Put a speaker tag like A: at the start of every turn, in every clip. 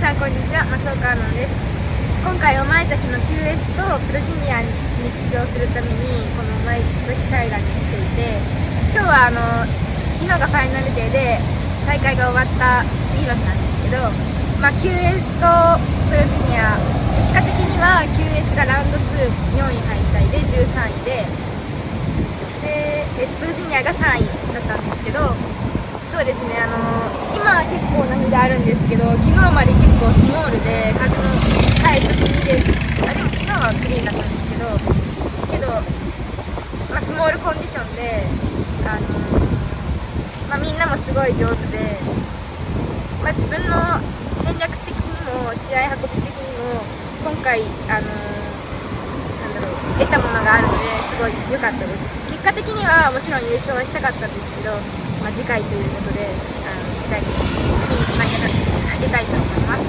A: さんこんにちは、MATSUOKAアノンです。今回御前崎の QS とプロジュニアに出場するためにこの御前崎海岸に来ていて、今日は昨日がファイナルデーで大会が終わった次の日なんですけど、QS とプロジュニア、結果的には QS がラウンド2、4位敗退で13位で、プロジュニアが3位だったんですけど、そうですね、今は結構波があるんですけど、昨日まで結構スモールで風のサイド気味で、でも昨日はクリーンだったんですけど、スモールコンディションで、みんなもすごい上手で、自分の戦略的にも試合運び的にも今回得たものがあるのですごい良かったです。結果的にはもちろん優勝はしたかったんですけど、次回ということで次につなげたいと思います。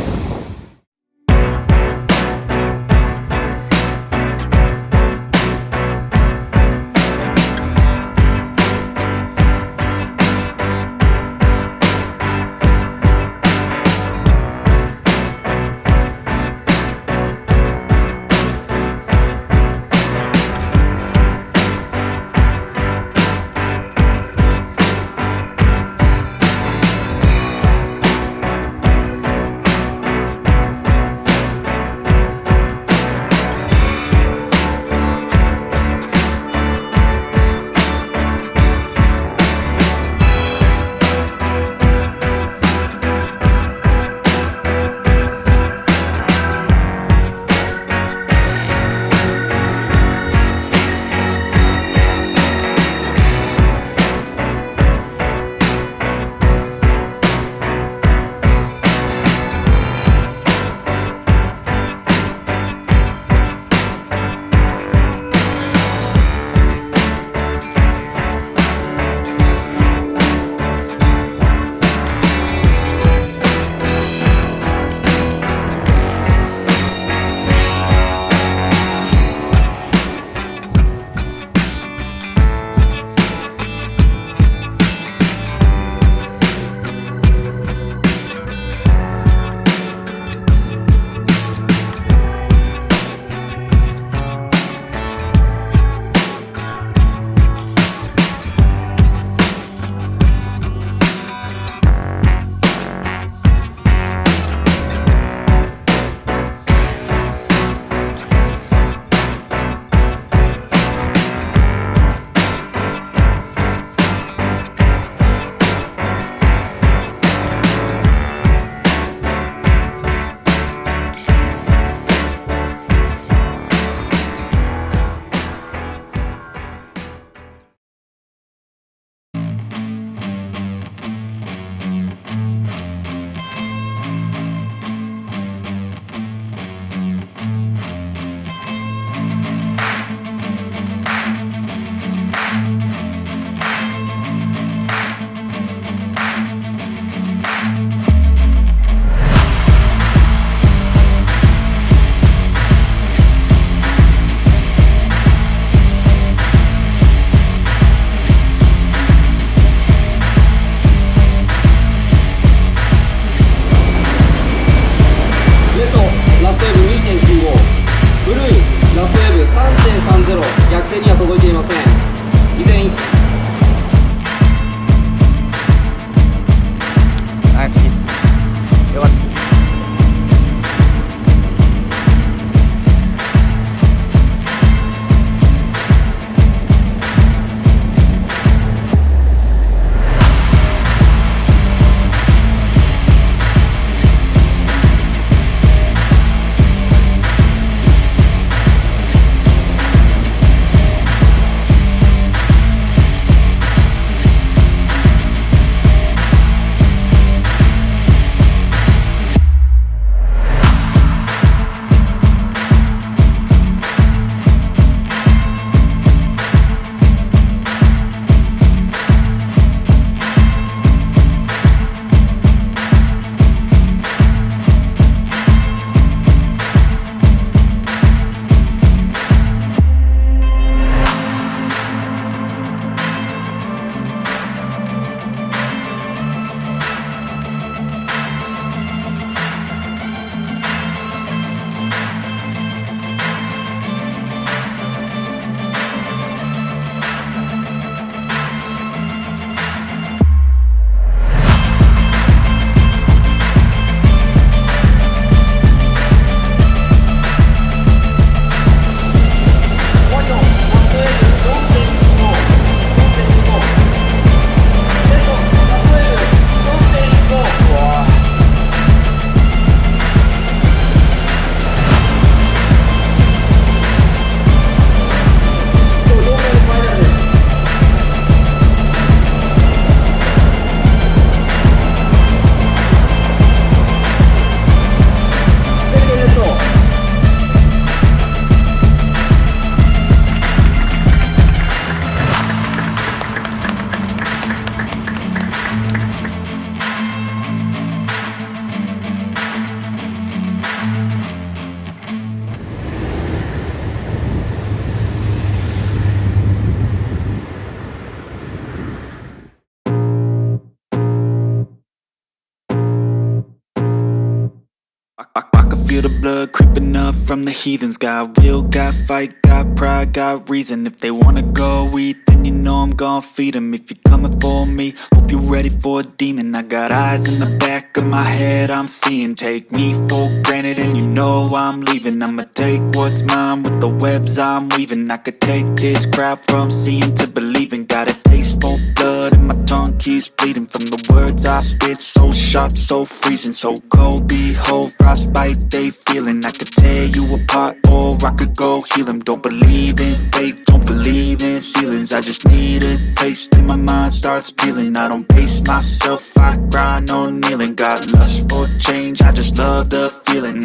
B: I can feel the blood creeping up from the heathens. Got will, got fight, got pride, got reason. If they wanna go eat, then you know I'm gon' feed them. If you're coming for me, hope you're ready for a demon. I got eyes in the back of my head, I'm seeing. Take me for granted and you know I'm leaving. I'ma take what's mine with the webs I'm weaving. I could take this crowd from seeing to believing. Got a taste for blood and my tongue keeps bleeding. From the words I spit, so sharp, so freezing. So cold, behold, frostbite they feeling. I could tear you apart or I could go heal them. Don't believe in fate, don't believe in ceilings. I just need a taste and my mind starts peeling. I don't pace myself, I grind on kneeling. Got lust for change, I just love the feeling.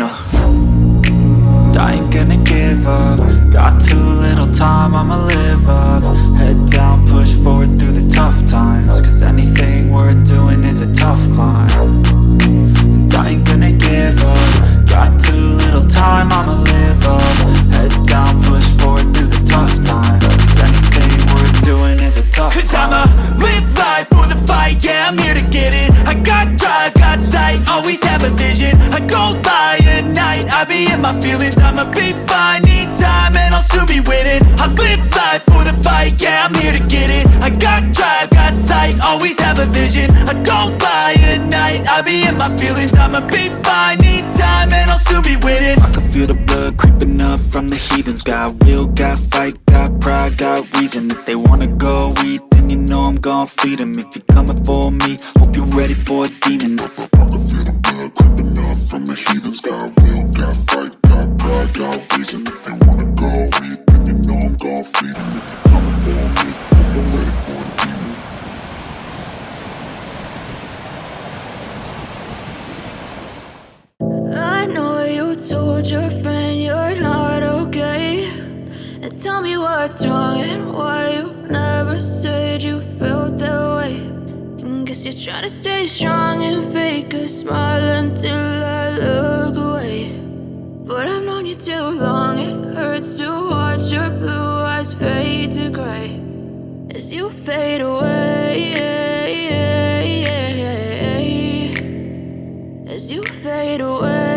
B: I ain't gonna give up. Got too little time, I'ma live up. Head down, push forward through the tough times. Cause anything worth doing is a tough climb. And I ain't gonna give up. Got too little time, I'ma live up. Head down, push forward through the tough times. Cause anything worth doing is a tough climb. Cause I'ma live life for the fight, yeah, I'm here to get it. I got drive, got sight, always have a vision. I go by at night, I be in my feelings. I'ma be fine, need time, and I'll soon be winning. I live life for the fight, yeah, I'm here to get it. I got drive, got sight, always have a vision. I go by at night, I be in my feelings. I'ma be fine, need time, and I'll soon be winning. I can feel the blood creeping up from the heathens. Got will, got fight, got pride, got reason. If they wanna go eat, then you know I'm gon' feed them. If you're coming for me, hope you're ready for a demon. I can feel the blood creeping up from the heathens. Got will, got fight, got pride, got reason. If they wanna go eat, then you know I'm gon' feed them. If you're coming for me, hope you're ready for a demon.
C: I know you told your friend you're not okay, and tell me what's wrong and why you never said you felt that way. And guess you're trying to stay strong and fake a smile until I look away. But I've known you too long, it hurts to watch your blue eyes fade to gray as you fade away, as you fade away.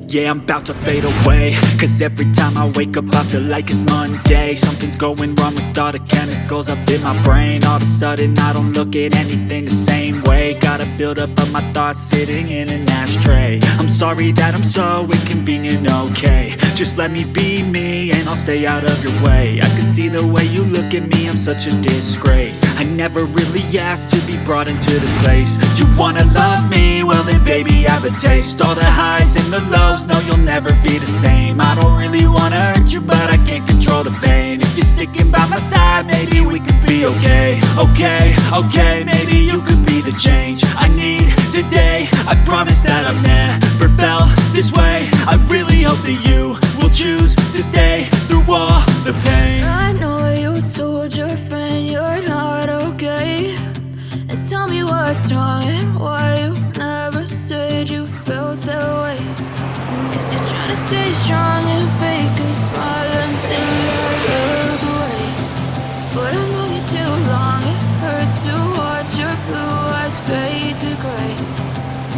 B: Yeah, I'm about to fade away. Cause every time I wake up I feel like it's Monday. Something's going wrong with all the chemicals up in my brain. All of a sudden I don't look at anything the same way. Gotta build up of my thoughts sitting in an ashtray. I'm sorry that I'm so inconvenient, okay. Just let me be me and I'll stay out of your way. I can see the way you look at me, I'm such a disgrace. I never really asked to be brought into this place. You wanna love me? Well then baby I have a taste. All the highs and the lows, no you'll never be the same. I don't really wanna hurt you but I can't control the pain. If you're sticking by my side maybe we could be okay. Okay, maybe you could be the change I need today. I promise that I've never felt this way. I really hope that you will choose to stay through all the pain.
C: I know you told your friend you're not okay, and tell me what's wrong and why you never said you felt that way. Guess you're trying to stay strong and fake a smile until I look away. But I've known you too long, it hurts to watch your blue eyes fade to gray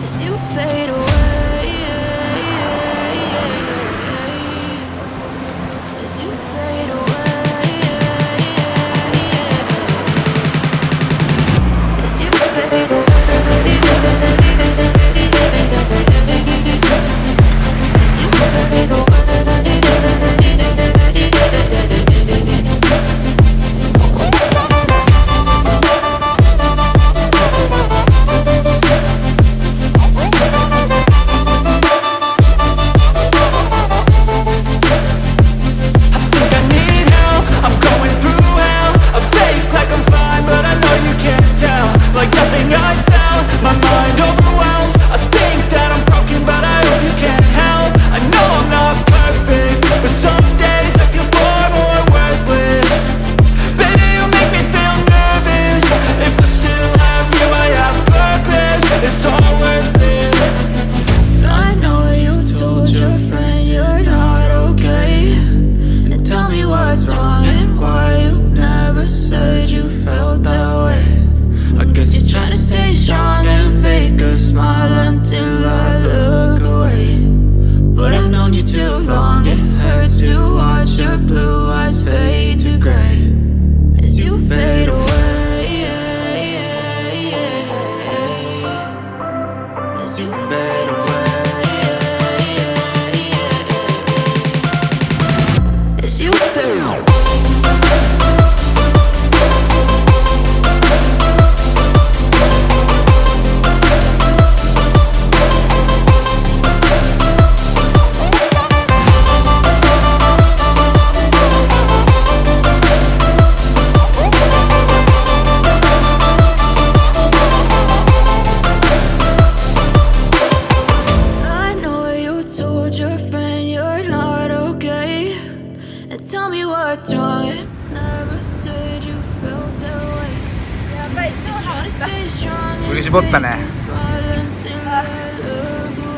C: as you fade away. As you fade away. As you fade away. Trying to stay strong. fake a smile until I look away. But I've known you too long, it hurts to watch your blue eyes fade to gray as you fade away, as you fade away, as you fade away. Tell me what's wrong, it never said you felt that way.
A: やばい、超ハマった。
D: 振り絞ったね。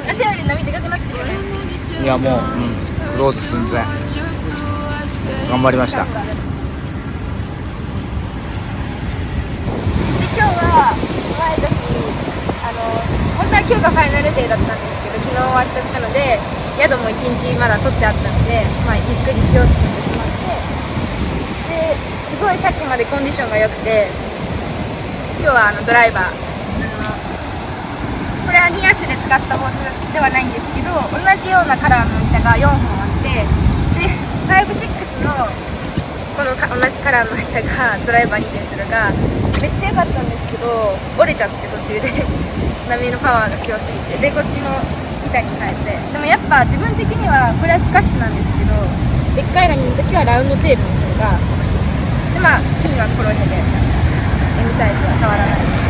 A: 朝より波でかくなってるよね。
D: いやもう、クローズ寸前。頑張りました。
A: で、今日は前崎本当は今日がファイナルデーだったんですけど、昨日終わっちゃったので、宿も1日まだ取ってあったので、ゆっくりしようって決まって、ですごいさっきまでコンディションが良くて、今日はドライバー、これはニアスで使ったボードではないんですけど、同じようなカラーの板が4本あって、で56のこの同じカラーの板がドライバーに出てるのがめっちゃ良かったんですけど、折れちゃって途中で波のパワーが強すぎて、でこっちも板に変えて、でもやっぱ自分的にはこれはスカッシュなんですけど、でっかい波の時はラウンドテールの方が好きです。でピンはコロヘで M サイズは変わらないです。